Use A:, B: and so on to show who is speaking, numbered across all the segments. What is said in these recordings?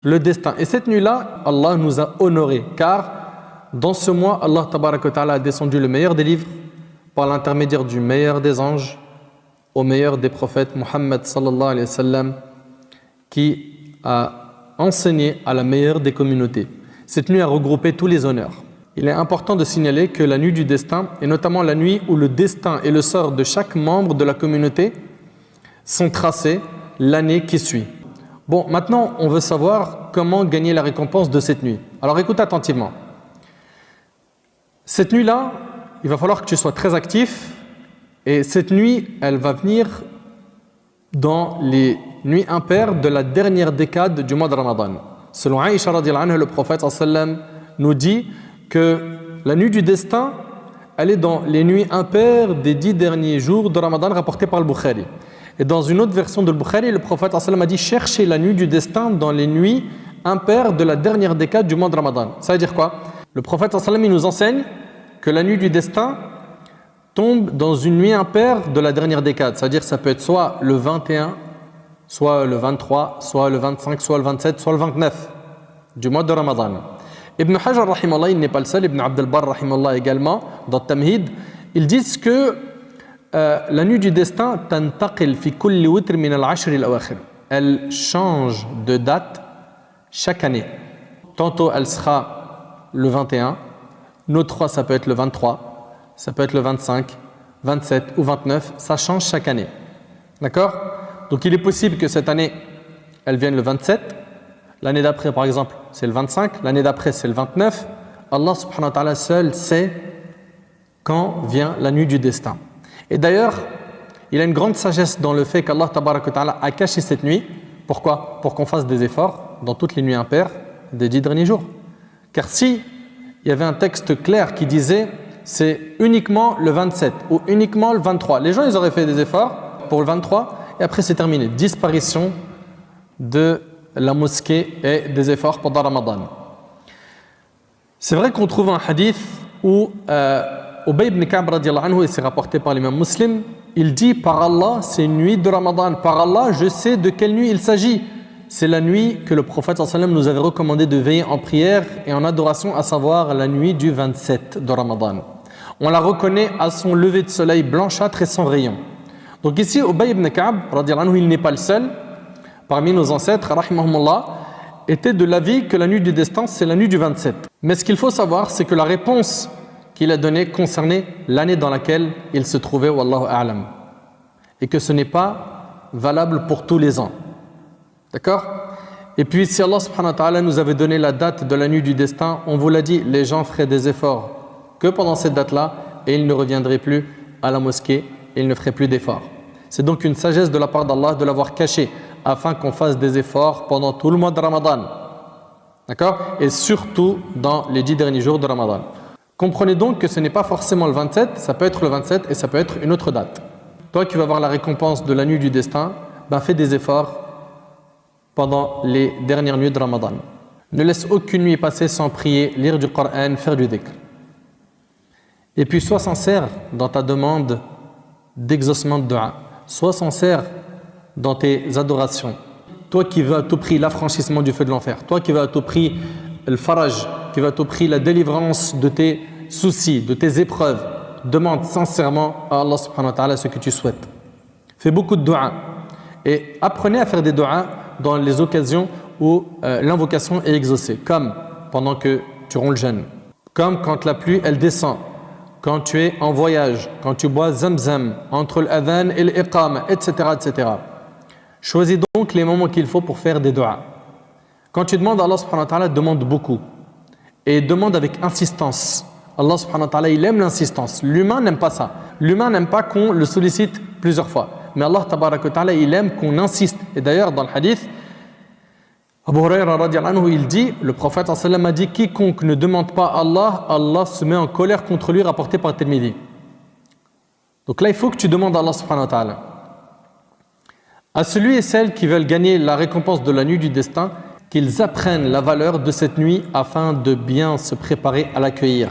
A: le destin. Et cette nuit-là, Allah nous a honorés, car dans ce mois, Allah tabaraka wa ta'ala a descendu le meilleur des livres par l'intermédiaire du meilleur des anges au meilleur des prophètes, Muhammad sallallahu alayhi wa sallam, qui a enseigné à la meilleure des communautés. Cette nuit a regroupé tous les honneurs. Il est important de signaler que la nuit du destin, et notamment la nuit où le destin et le sort de chaque membre de la communauté sont tracés l'année qui suit. Bon, maintenant, on veut savoir comment gagner la récompense de cette nuit. Alors écoute attentivement. Cette nuit-là, il va falloir que tu sois très actif, et cette nuit, elle va venir dans les nuits impaires de la dernière décade du mois de Ramadan. Selon Aïcha radhiyallahu anha, le prophète sallallahu alayhi wa sallam nous dit que la nuit du destin, elle est dans les nuits impaires des 10 derniers jours de Ramadan rapportés par le Bukhari. Et dans une autre version de Bukhari, le prophète sallallahu alayhi wa sallam a dit cherchez la nuit du destin dans les nuits impaires de la dernière décade du mois de Ramadan. Ça veut dire quoi? Le prophète sallallahu alayhi wa sallam il nous enseigne que la nuit du destin tombe dans une nuit impaire de la dernière décade. C'est-à-dire que ça peut être soit le 21, soit le 23, soit le 25, soit le 27, soit le 29 du mois de Ramadan. Ibn Hajar, rahimallah, il n'est pas le seul, Ibn Abd al-Barr, rahimallah, également, dans Tamhid, ils disent que la nuit du destin, tantaqil fi kulli witr min al-ashr al-awakhir. Elle change de date chaque année. Tantôt elle sera le 21, notre 3 ça peut être le 23, ça peut être le 25, 27 ou 29, ça change chaque année. D'accord? Donc il est possible que cette année, elle vienne le 27, l'année d'après par exemple, c'est le 25, l'année d'après c'est le 29. Allah subhanahu wa ta'ala seul sait quand vient la nuit du destin. Et d'ailleurs, il y a une grande sagesse dans le fait qu'Allah tabaraka wa ta'ala a caché cette nuit. Pourquoi? Pour qu'on fasse des efforts dans toutes les nuits impaires des 10 derniers jours. Car si il y avait un texte clair qui disait c'est uniquement le 27 ou uniquement le 23, les gens ils auraient fait des efforts pour le 23 et après c'est terminé. Disparition de la mosquée et des efforts pendant Ramadan. C'est vrai qu'on trouve un hadith où Ubay ibn Ka'b radiyallahu anhu, et c'est rapporté par l'imam Muslim, il dit par Allah c'est une nuit de Ramadan, par Allah je sais de quelle nuit il s'agit. C'est la nuit que le prophète sallallahu alayhi wa sallam nous avait recommandé de veiller en prière et en adoration, à savoir la nuit du 27 de Ramadan. On la reconnaît à son lever de soleil blanchâtre et sans rayon. Donc ici, Ubay ibn Ka'b, radiyallahu anhu, il n'est pas le seul. Parmi nos ancêtres, rahimahumullah, était de l'avis que la nuit du destin, c'est la nuit du 27. Mais ce qu'il faut savoir, c'est que la réponse qu'il a donnée concernait l'année dans laquelle il se trouvait, wallahu a'lam. Et que ce n'est pas valable pour tous les ans. D'accord? Et puis si Allah subhanahu wa ta'ala nous avait donné la date de la nuit du destin, on vous l'a dit, les gens feraient des efforts que pendant cette date-là et ils ne reviendraient plus à la mosquée et ils ne feraient plus d'efforts. C'est donc une sagesse de la part d'Allah de l'avoir caché afin qu'on fasse des efforts pendant tout le mois de Ramadan. D'accord? Et surtout dans les 10 derniers jours de Ramadan. Comprenez donc que ce n'est pas forcément le 27, ça peut être le 27 et ça peut être une autre date. Toi qui vas avoir la récompense de la nuit du destin, ben fais des efforts pendant les dernières nuits de Ramadan. Ne laisse aucune nuit passer sans prier, lire du Coran, faire du dhikr. Et puis sois sincère dans ta demande d'exaucement de dua. Sois sincère dans tes adorations. Toi qui veux à tout prix l'affranchissement du feu de l'enfer, toi qui veux à tout prix le faraj, qui veux à tout prix la délivrance de tes soucis, de tes épreuves, demande sincèrement à Allah subhanahu wa ta'ala ce que tu souhaites. Fais beaucoup de dua et apprenez à faire des dua dans les occasions où l'invocation est exaucée, comme pendant que tu ronds le jeûne, comme quand la pluie elle descend, quand tu es en voyage, quand tu bois zamzam, entre l'adhan et l'iqam, etc., etc. Choisis donc les moments qu'il faut pour faire des du'as. Quand tu demandes à Allah subhanahu wa ta'ala, demande beaucoup. Et demande avec insistance. Allah subhanahu wa ta'ala, il aime l'insistance. L'humain n'aime pas ça. L'humain n'aime pas qu'on le sollicite plusieurs fois. Mais Allah tabaraka wa ta'ala, il aime qu'on insiste. Et d'ailleurs, dans le hadith, Abu Huraira radiyallahu anhu, il dit, le prophète sallallahu alayhi wa sallam a dit, quiconque ne demande pas à Allah, Allah se met en colère contre lui, rapporté par Tirmidhi. Donc là, il faut que tu demandes à Allah subhanahu wa ta'ala. À celui et celles qui veulent gagner la récompense de la nuit du destin, qu'ils apprennent la valeur de cette nuit afin de bien se préparer à l'accueillir.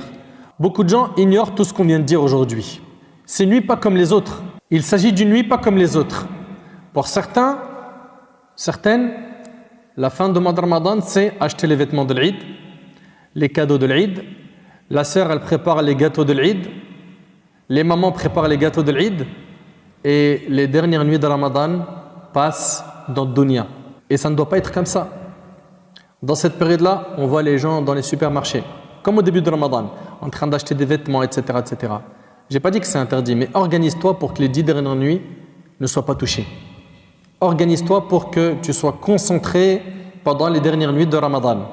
A: Beaucoup de gens ignorent tout ce qu'on vient de dire aujourd'hui. C'est une nuit pas comme les autres. Il s'agit d'une nuit pas comme les autres. Pour certains, certaines, La fin du mois de Ramadan, c'est acheter les vêtements de l'Eid, les cadeaux de l'Eid. La sœur, elle prépare les gâteaux de l'Eid. Les mamans préparent les gâteaux de l'Eid. Et les dernières nuits de Ramadan passent dans le dunya. Et ça ne doit pas être comme ça. Dans cette période-là, on voit les gens dans les supermarchés, comme au début de Ramadan, en train d'acheter des vêtements, etc., etc. Je n'ai pas dit que c'est interdit, mais organise-toi pour que les 10 dernières nuits ne soient pas touchées. Organise-toi pour que tu sois concentré pendant les dernières nuits de Ramadan.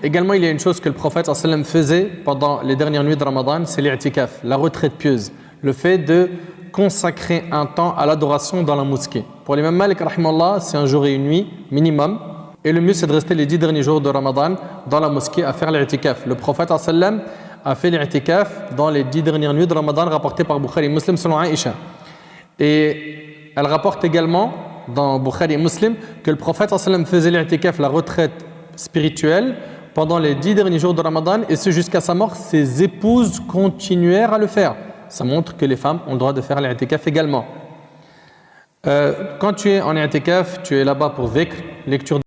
A: Également, il y a une chose que le prophète sallallahu alayhi wa sallam faisait pendant les dernières nuits de Ramadan, c'est l'i'tikaf, la retraite pieuse, le fait de consacrer un temps à l'adoration dans la mosquée. Pour l'imam Malik, rahimahullah, c'est un jour et une nuit minimum. Et le mieux, c'est de rester les 10 derniers jours de Ramadan dans la mosquée à faire l'i'tikaf. Le prophète sallallahu alayhi wa sallam a fait l'i'tikaf dans les 10 dernières nuits de Ramadan, rapporté par Bukhari et Muslim selon Aïcha. Et elle rapporte également dans Bukhari et Muslim que le prophète sallallahu alayhi wa sallam faisait l'i'tikaf, la retraite spirituelle, pendant les 10 derniers jours de Ramadan, et ce jusqu'à sa mort. Ses épouses continuèrent à le faire. Ça montre que les femmes ont le droit de faire l'i'tikaf également. Quand tu es en i'tikaf, tu es là-bas pour dhikr, lecture